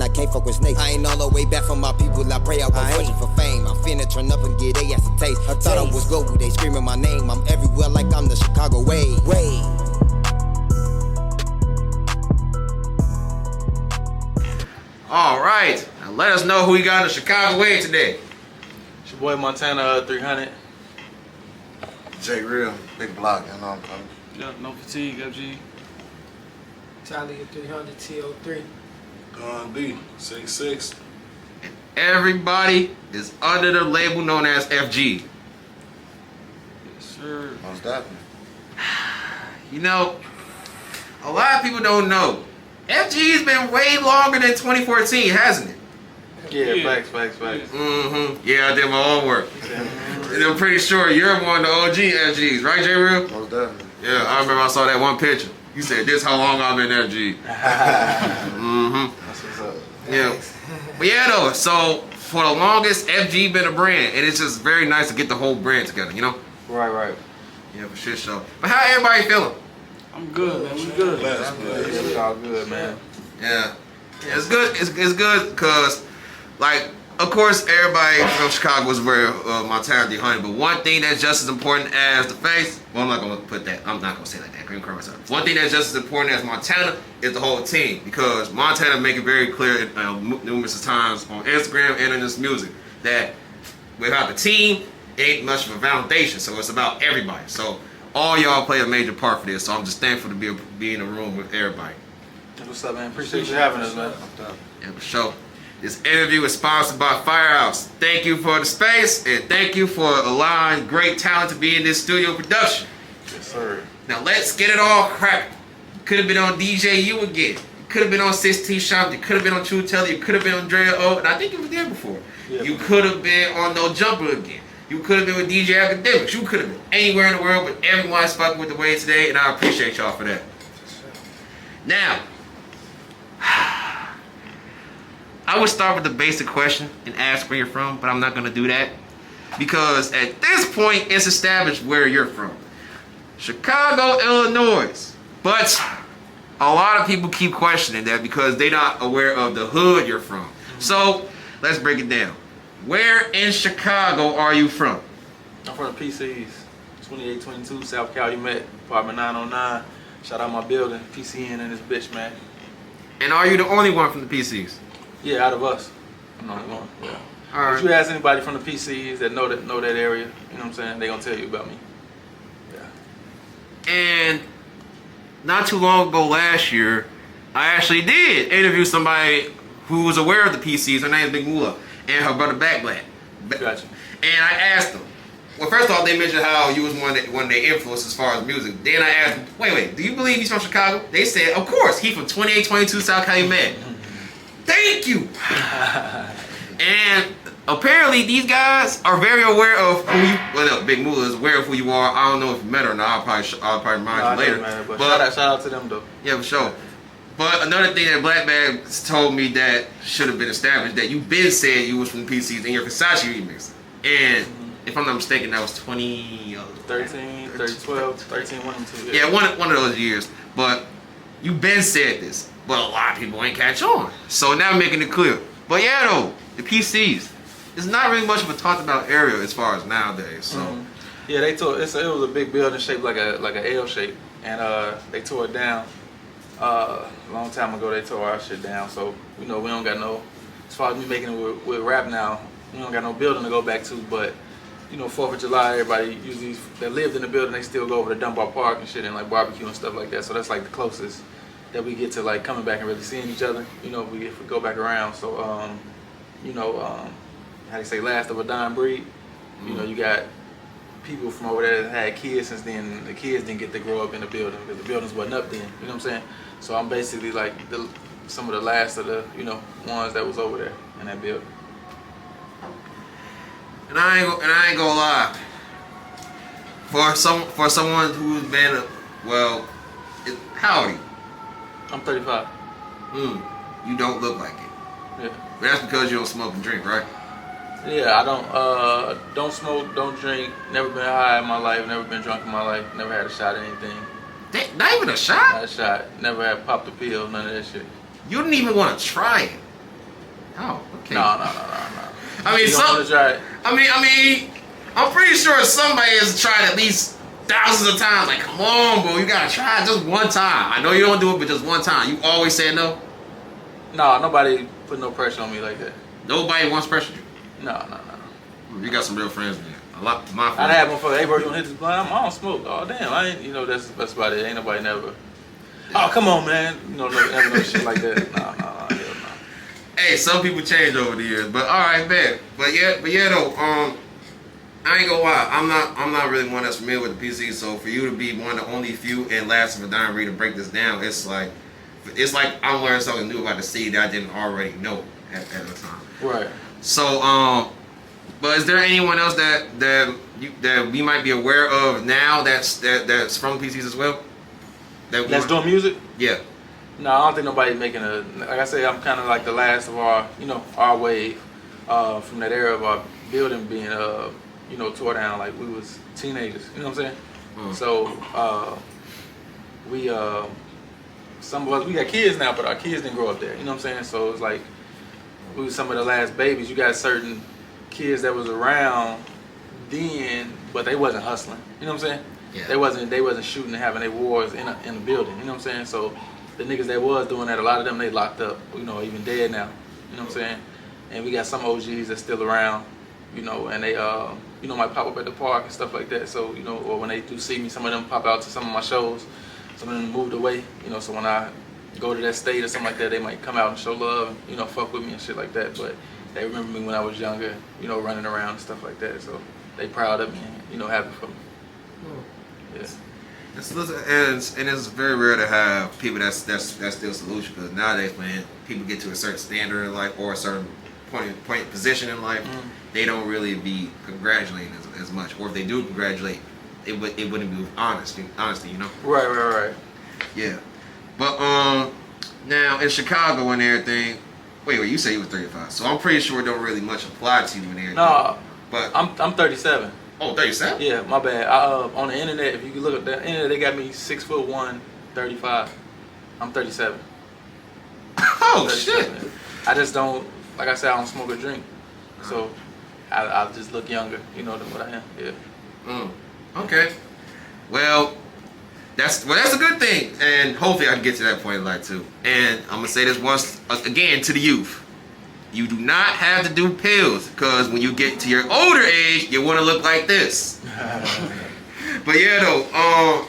I can't fuck with snakes. I ain't all the way back from my people, I pray I won't fortune for fame. I'm finna turn up and get they ass a taste. I thought I was global, they screaming my name. I'm everywhere like I'm the Chicago way. All right, now let us know who you got in the Chicago way today. It's your boy Montana 300. J Real, big block, you know what I'm coming. Yeah, no fatigue, FG. Charlie at 300 TO3. Don B, 6'6". Everybody is under the label known as FG. Yes, sir. Most definitely. You know, a lot of people don't know. FG's been way longer than 2014, hasn't it? Yeah, facts. Mm-hmm. Yeah, I did my own work. And I'm pretty sure you're one of the OG FGs, right, J Real? Most definitely. Yeah, I remember I saw that one picture. You said, this how long I've been FG. Mm-hmm. That's what's up. Yeah. But yeah, though, so for the longest, FG been a brand, and it's just very nice to get the whole brand together, you know? Right. Yeah, for shit show. But how everybody feeling? I'm good, man. We good. Blessed, Yeah, we all good, man. Yeah. It's good. It's good because, like, of course, everybody from Chicago is aware of Montana 300, but one thing that's just as important as the face, well, I'm not going to put that, I'm not going to say it like that, Green Curve myself. One thing that's just as important as Montana is the whole team, because Montana make it very clear numerous times on Instagram and in his music that without the team, ain't much of a foundation, so it's about everybody. So all y'all play a major part for this, so I'm just thankful to be in a room with everybody. What's up, man? Appreciate you having us, man. Yeah, for sure. This interview is sponsored by Firehouse. Thank you for the space, and thank you for allowing great talent to be in this studio production. Yes, sir. Now let's get it all cracking. You could have been on DJ U again. You could have been on 16 Shop. You could have been on True Teller. You could have been on Drea O. And I think you was there before. Yeah. You could have been on No Jumper again. You could have been with DJ Academics. You could have been anywhere in the world, but everyone's fucking with the way today, and I appreciate y'all for that. Now, I would start with the basic question and ask where you're from, but I'm not going to do that because at this point, it's established where you're from. Chicago, Illinois. But a lot of people keep questioning that because they're not aware of the hood you're from. So, let's break it down. Where in Chicago are you from? I'm from the PCs. 2822 South Calumet, apartment 909. Shout out my building, PCN and this bitch, man. And are you the only one from the PCs? Yeah, out of us. I'm the only one. Yeah. All right. If you ask anybody from the PCs that know that area, you know what I'm saying, they gonna tell you about me. Yeah. And not too long ago last year, I actually did interview somebody who was aware of the PCs. Her name is Big Moolah, and her brother Back Black. Gotcha. And I asked them. Well, first of all, they mentioned how you was one of their influences as far as music. Then I asked them, wait, do you believe he's from Chicago? They said, of course, he's from 2822 South Calumet. Thank you. And apparently these guys are very aware of who you. Well, no, Big Moolah is aware of who you are. I don't know if you met or not. I'll probably remind you later. But shout out to them though. Yeah, for sure. But another thing that Black Bag told me that should have been established, that you been said you was from the PCs in your Versace remix. And if I'm not mistaken, that was 13, 12, 13, one and two. Yeah, one of those years. But you been said this, but a lot of people ain't catch on. So now I'm making it clear. But yeah, though, the PCs, it's not really much of a talked about area as far as nowadays. So yeah, they tore. It was a big building shaped like a L shape, and they tore it down. A long time ago, they tore our shit down. So we don't got no. As far as me making it with rap now, we don't got no building to go back to. But 4th of July, everybody usually that lived in the building, they still go over to Dunbar Park and shit and like barbecue and stuff like that. So that's like the closest that we get to like coming back and really seeing each other. If we go back around. So how they say, last of a dying breed. You got people from over there that had kids since then. The kids didn't get to grow up in the building because the buildings wasn't up then. You know what I'm saying? So I'm basically like some of the last of the ones that was over there in that building. And I ain't gonna lie. For someone who's been how old are you? I'm 35. You don't look like it. Yeah. But that's because you don't smoke and drink, right? Yeah, I don't smoke, don't drink, never been high in my life, never been drunk in my life, never had a shot of anything. Not even a shot? Not a shot, never had popped a pill, none of that shit. You didn't even want to try it. Oh, okay. No. I mean, You don't want to try it? I mean, I'm pretty sure somebody has tried at least thousands of times. Like, come on, bro, you gotta try it just one time. I know you don't do it, but just one time. You always say no. No, nobody put no pressure on me like that. Nobody wants pressure you. No. You got some real friends, man. A lot. My friends. I had one for, hey bro, you wanna hit this blunt? I don't smoke. Oh damn, I ain't. You know that's about it. Ain't nobody never. Oh come on, man. You know, never no shit like that. Hell no. Hey, some people change over the years, but all right, man. But yeah, though. I ain't gonna lie. I'm not really one that's familiar with the PC. So for you to be one of the only few and last of a dying breed to break this down, it's like I'm learning something new about the city that I didn't already know at the time. Right. So but is there anyone else that we might be aware of now that's from PCs as well? That's doing music? Yeah. No, I don't think nobody's making a. Like I said, I'm kind of like the last of our wave from that era of our building being tore down like we was teenagers. You know what I'm saying? Mm. So some of us, we got kids now, but our kids didn't grow up there. You know what I'm saying? So it's like we was some of the last babies. You got certain kids that was around then, but they wasn't hustling. You know what I'm saying? Yeah. They wasn't shooting and having their wars in the building. You know what I'm saying? So the niggas that was doing that, a lot of them they locked up. Even dead now. You know what I'm saying? And we got some OGs that's still around. And they might pop up at the park and stuff like that. So or when they do see me, some of them pop out to some of my shows. Some of them moved away. So when I go to that state or something like that, they might come out and show love and fuck with me and shit like that. But they remember me when I was younger, running around and stuff like that. So they proud of me and happy for me. Yeah. And it's very rare to have people that's still solution, because nowadays when people get to a certain standard in life or a certain point position in life, they don't really be congratulating as much, or if they do congratulate, it wouldn't be with honesty, Right. Yeah. But now in Chicago and everything, wait, you say you was 35, so I'm pretty sure it don't really much apply to you in everything. No, but I'm 37. Oh, 37? Yeah, my bad. On the internet, if you look at the internet, they got me 6'1", 35. I'm 37. Oh 37. shit! I just don't, like I said, I don't smoke or drink, so I just look younger, than what I am. Yeah. Okay. Well, that's a good thing, and hopefully I can get to that point in life too. And I'm gonna say this once again to the youth. You do not have to do pills, because when you get to your older age, you want to look like this. But yeah, though,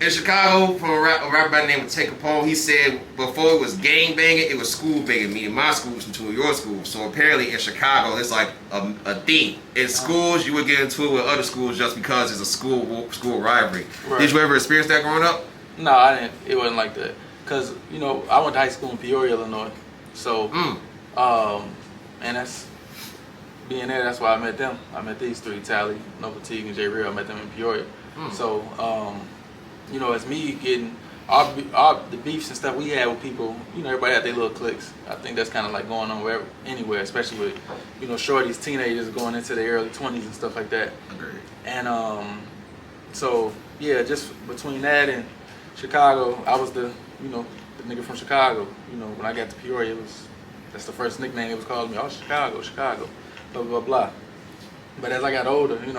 in Chicago, from a rapper by the name of Take Capone, he said before it was gang banging, it was school banging, meaning my school was into your school. So apparently in Chicago, it's like a thing. In schools, you would get into it with other schools just because it's a school rivalry. Right. Did you ever experience that growing up? No, I didn't. It wasn't like that. Cause I went to high school in Peoria, Illinois. So, and that's being there. That's why I met them. I met these three: Tally, No Fatigue, and J Real. I met them in Peoria. So, as me getting the beefs and stuff we had with people. Everybody had their little cliques. I think that's kind of like going on anywhere, especially with shorties, teenagers going into their early 20s and stuff like that. Agreed. And so yeah, just between that and Chicago, I was the nigga from Chicago. When I got to Peoria, that's the first nickname it was called me. Oh, Chicago, blah blah blah. But as I got older, I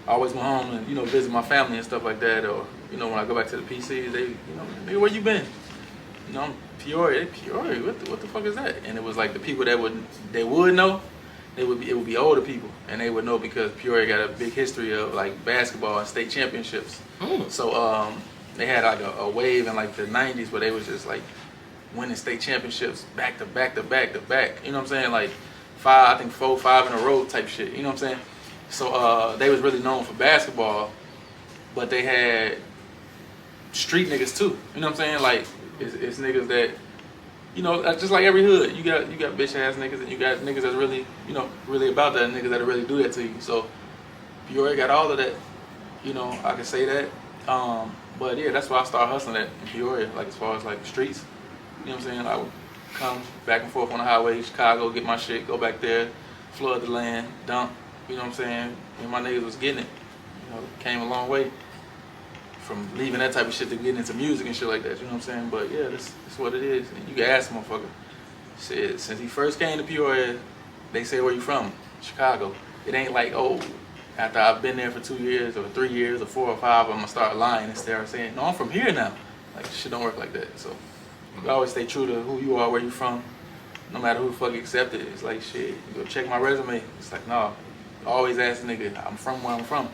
always went home and visit my family and stuff like that. Or when I go back to the PCs, they nigga, where you been? I'm Peoria. Peoria, what the fuck is that? And it was like the people that would know. It would be older people, and they would know because Peoria got a big history of like basketball and state championships. So they had like a wave in like the 90s where they was just like winning state championships back to back to back to back. You know what I'm saying? Like 4, 5 in a row type shit. You know what I'm saying? So they was really known for basketball, but they had street niggas too. You know what I'm saying? Like it's niggas that just like every hood, you got bitch ass niggas, and you got niggas that's really really about that, and niggas that really do that to you. So Peoria got all of that. I can say that. But yeah, that's why I started hustling at in Peoria, like as far as like the streets. You know what I'm saying? I would come back and forth on the highway, Chicago, get my shit, go back there, flood the land, dump. You know what I'm saying? And my niggas was getting it. Came a long way from leaving that type of shit to getting into music and shit like that. You know what I'm saying? But yeah, that's what it is. And you can ask a motherfucker. Shit, since he first came to Peoria, they say, where you from? Chicago. It ain't like, oh, after I've been there for 2 years or 3 years or 4 or 5, I'm gonna start lying and start saying, no, I'm from here now. Like, shit don't work like that. So you always stay true to who you are, where you from, no matter who the fuck accept it. It's like, shit, you go check my resume. It's like, no, always ask the nigga, I'm from where I'm from.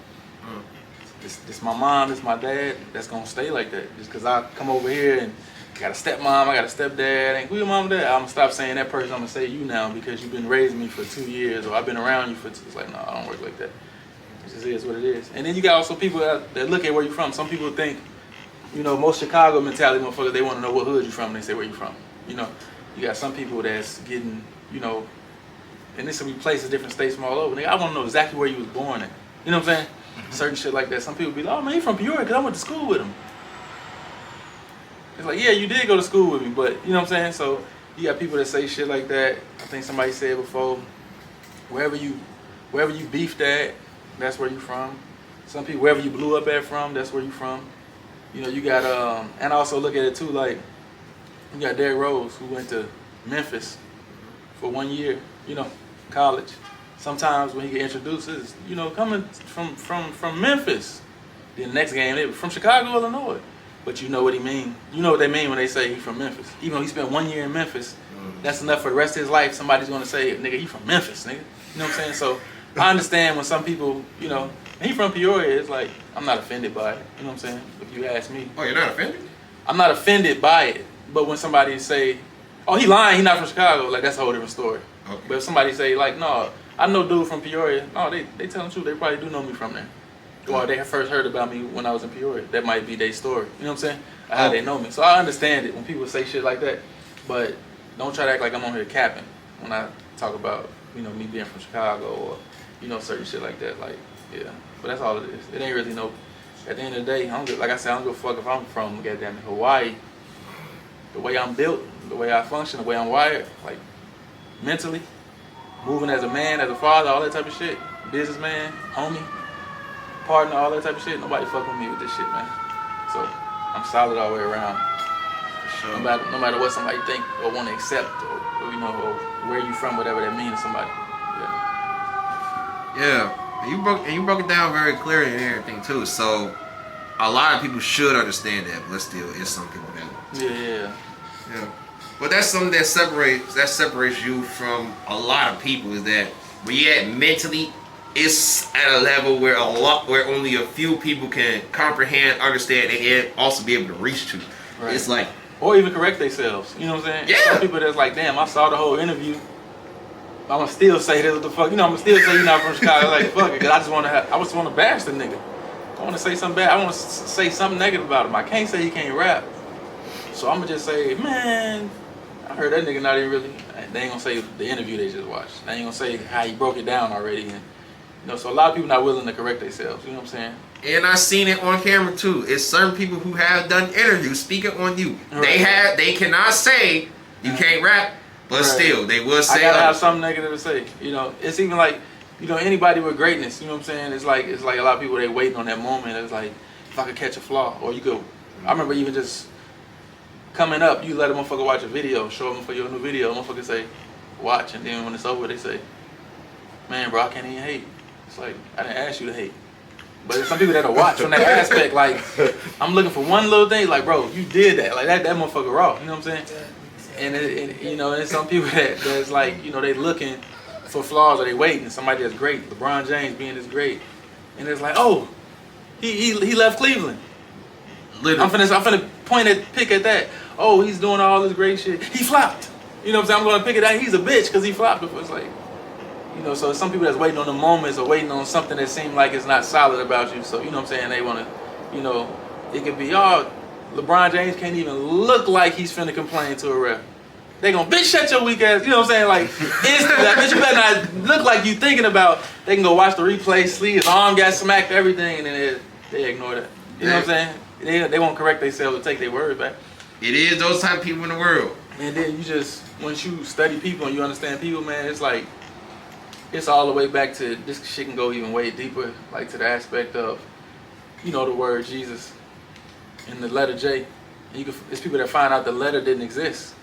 This my mom, this my dad, that's gonna stay like that. Just cause I come over here and got a stepmom, I got a stepdad, and who your mom and dad? I'm gonna stop saying that person, I'm gonna say you now because you've been raising me for 2 years or I've been around you for 2. It's like, no, I don't work like that. It just is what it is. And then you got also people that look at where you're from. Some people think, you know, most Chicago mentality motherfuckers, they wanna know what hood you from and they say where you from. You know, you got some people that's getting, you know, and this will be places, different states from all over. Nigga, I wanna know exactly where you was born at. You know what I'm saying? Certain shit like that. Some people be like, oh man, you from Peoria because I went to school with him. It's like, yeah, you did go to school with me, but you know what I'm saying? So you got people that say shit like that. I think somebody said before, wherever you beefed at, that's where you from. Some people, wherever you blew up at from, that's where you from. You know, you got, and also look at it too, like, you got Derrick Rose who went to Memphis for 1 year, you know, college. Sometimes when he get introduced, it's, you know, coming from Memphis. Then the next game, they from Chicago, Illinois. But you know what he mean. You know what they mean when they say he's from Memphis. Even though he spent 1 year in Memphis, that's enough for the rest of his life. Somebody's gonna say, nigga, he from Memphis, nigga. You know what I'm saying? So I understand when some people, you know, he from Peoria, it's like, I'm not offended by it. You know what I'm saying? If you ask me. Oh, you're not offended? I'm not offended by it. But when somebody say, oh, he lying, he not from Chicago, like that's a whole different story. Okay. But if somebody say, like, no, I know dude from Peoria, no, they tell the truth, they probably do know me from there. Or they first heard about me when I was in Peoria. That might be their story. You know what I'm saying? How they know me. So I understand it when people say shit like that. But don't try to act like I'm on here capping when I talk about, you know, me being from Chicago or, you know, certain shit like that. Like, yeah. But that's all it is. It ain't really no, at the end of the day, like I said, I don't give a fuck if I'm from goddamn Hawaii. The way I'm built, the way I function, the way I'm wired, like mentally, moving as a man, as a father, all that type of shit, businessman, homie, partner, all that type of shit, nobody fuck with me with this shit, man. So I'm solid all the way around. For sure. No matter what somebody think or want to accept or you know, or where you from, whatever that means to somebody. Yeah. And you broke it down very clearly and everything too. So a lot of people should understand that, but still it's some people that Yeah. But that's something that separates you from a lot of people, is that when you're at mentally, it's at a level where only a few people can comprehend, understand, and also be able to reach to. Right. It's like, or even correct themselves. You know what I'm saying? Yeah. Some people that's like, damn, I saw the whole interview. I'm gonna still say this, what the fuck? You know, I'm gonna still say you're not from Chicago. Like, fuck it, cause I just want to bash the nigga. I want to say something bad. I want to say something negative about him. I can't say he can't rap. So I'm gonna just say, man, I heard that nigga not even really. They ain't gonna say the interview they just watched. They ain't gonna say how he broke it down already. And, you know, so a lot of people not willing to correct themselves. You know what I'm saying? And I seen it on camera too. It's certain people who have done interviews speaking on you. Right. They cannot say you can't rap, but still they will say. I gotta have something negative to say. You know, it's even like, you know, anybody with greatness. You know what I'm saying? It's like a lot of people, they waiting on that moment. It's like, if I could catch a flaw, or you go. I remember even just coming up, you let a motherfucker watch a video, show them for your new video. A motherfucker say, watch, and then when it's over, they say, man, bro, I can't even hate. It's like, I didn't ask you to hate. But there's some people that'll watch from that aspect, like, I'm looking for one little thing, like, bro, you did that. Like, that motherfucker raw, you know what I'm saying? And you know, there's some people that's like, you know, they looking for flaws, or they waiting. Somebody that's great, LeBron James being this great. And it's like, oh, he left Cleveland. Literally. I'm finna pick at that. Oh, he's doing all this great shit. He flopped. You know what I'm saying? I'm gonna pick it out. He's a bitch because he flopped before. It's like, you know, so some people that's waiting on the moments or waiting on something that seems like it's not solid about you. So, you know what I'm saying? They wanna, you know, it could be, oh, LeBron James can't even look like he's finna complain to a ref. They gonna, bitch, shut your weak ass. You know what I'm saying? Like, instantly, like, bitch, you better not look like you thinking about. They can go watch the replay, see his arm got smacked, everything, and then they ignore that. You know what I'm saying? They won't correct themselves or take their words back. It is those type of people in the world. And then you just, once you study people and you understand people, man, it's like, it's all the way back to, this shit can go even way deeper, like to the aspect of, you know, the word Jesus and the letter J. It's people that find out the letter didn't exist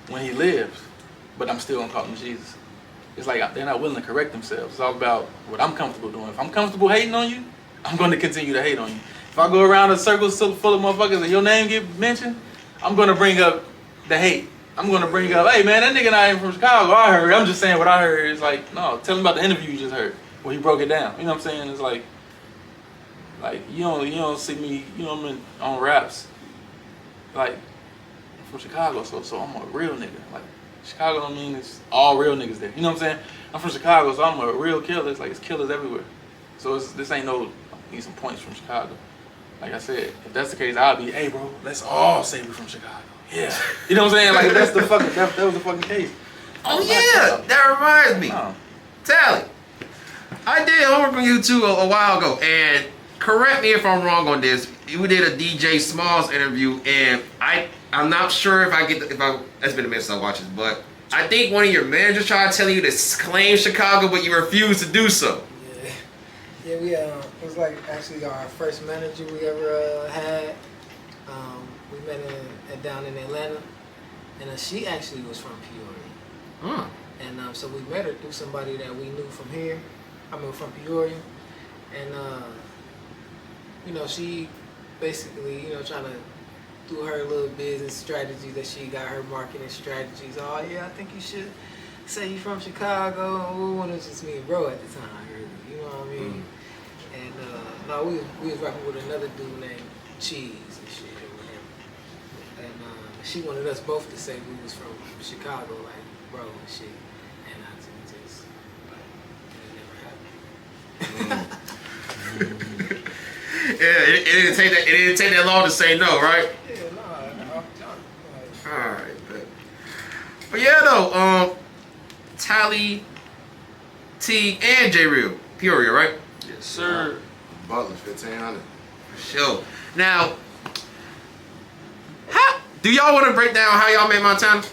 when he lived. but I'm still gonna call them Jesus. It's like they're not willing to correct themselves. It's all about what I'm comfortable doing. If I'm comfortable hating on you, I'm going to continue to hate on you. If I go around a circle full of motherfuckers and your name get mentioned, I'm going to bring up the hate. I'm going to bring up, hey man, that nigga not even from Chicago. I heard. I'm just saying what I heard. It's like, no, tell him about the interview you just heard where he broke it down. You know what I'm saying? It's like you don't see me, you know what I mean, on raps. Like, I'm from Chicago, so I'm a real nigga. Like, Chicago don't mean it's all real niggas there. You know what I'm saying? I'm from Chicago, so I'm a real killer. It's like it's killers everywhere. So this ain't no need some points from Chicago. Like I said, if that's the case, I'll be, hey bro, let's all say we're from Chicago. Yeah. You know what I'm saying? Like that's the fucking that was the fucking case. Oh yeah, that reminds me. Tally, I did homework on you too a while ago, and correct me if I'm wrong on this. We did a DJ Smalls interview, and I'm not sure if that's been a minute since I watched this, but I think one of your managers tried telling you to claim Chicago, but you refused to do so. Yeah, we it was like actually our first manager we ever had. We met down in Atlanta, and she actually was from Peoria. And so we met her through somebody that we knew from here. From Peoria, and you know, she basically, you know, trying to do her little business strategy that she got, her marketing strategies. Oh yeah, I think you should say you from Chicago. It was just me and bro at the time, really. You know what I mean? And no, we was rapping with another dude named Cheese and shit. And she wanted us both to say we was from Chicago, like bro and shit. And I just it never happened. Yeah, it didn't take that. It didn't take that long to say no, right? Yeah, no. All right, but yeah, though, Tally, T, and J Real, Peoria, right? Yes, sir. Butler, 1500. Sure. Now, how do y'all want to break down how y'all made Montana?